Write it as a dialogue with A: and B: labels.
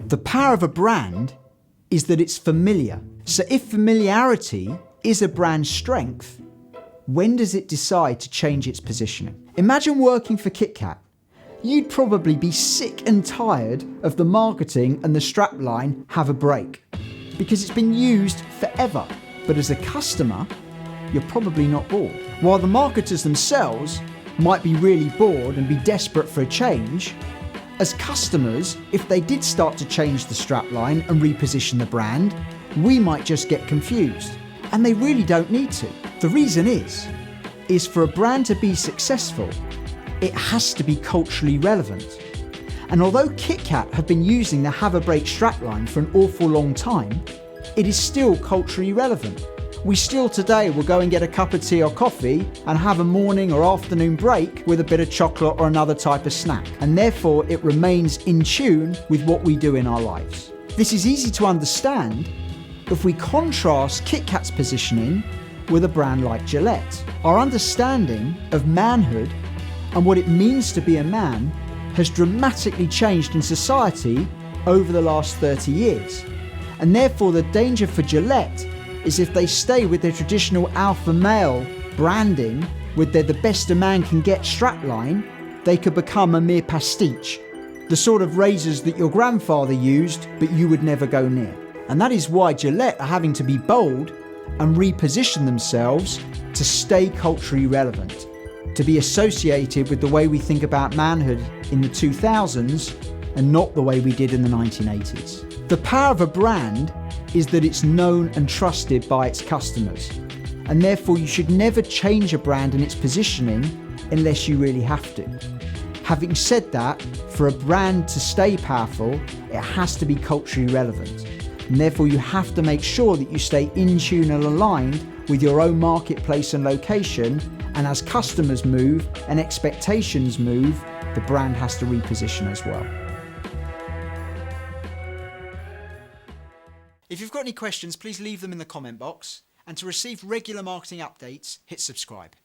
A: The power of a brand is that it's familiar. So if familiarity is a brand's strength, when does it decide to change its positioning? Imagine working for Kit Kat. You'd probably be sick and tired of the marketing and the strapline "have a break" because it's been used forever. But as a customer, you're probably not bored. While the marketers themselves might be really bored and be desperate for a change, as customers, if they did start to change the strapline and reposition the brand, we might just get confused. And they really don't need to. The reason is for a brand to be successful, it has to be culturally relevant. And although Kit Kat have been using the "have a break" strapline for an awful long time, it is still culturally relevant. We still today will go and get a cup of tea or coffee and have a morning or afternoon break with a bit of chocolate or another type of snack. And therefore it remains in tune with what we do in our lives. This is easy to understand if we contrast Kit Kat's positioning with a brand like Gillette. Our understanding of manhood and what it means to be a man has dramatically changed in society over the last 30 years. And therefore the danger for Gillette is if they stay with their traditional alpha male branding, with their "the best a man can get" strapline, they could become a mere pastiche. The sort of razors that your grandfather used, but you would never go near. And that is why Gillette are having to be bold and reposition themselves to stay culturally relevant, to be associated with the way we think about manhood in the 2000s and not the way we did in the 1980s. The power of a brand is that it's known and trusted by its customers, and therefore you should never change a brand and its positioning unless you really have to. Having said that, for a brand to stay powerful, it has to be culturally relevant, and therefore you have to make sure that you stay in tune and aligned with your own marketplace and location, and as customers move and expectations move, the brand has to reposition as well. If you've got any questions, please leave them in the comment box. And to receive regular marketing updates, hit subscribe.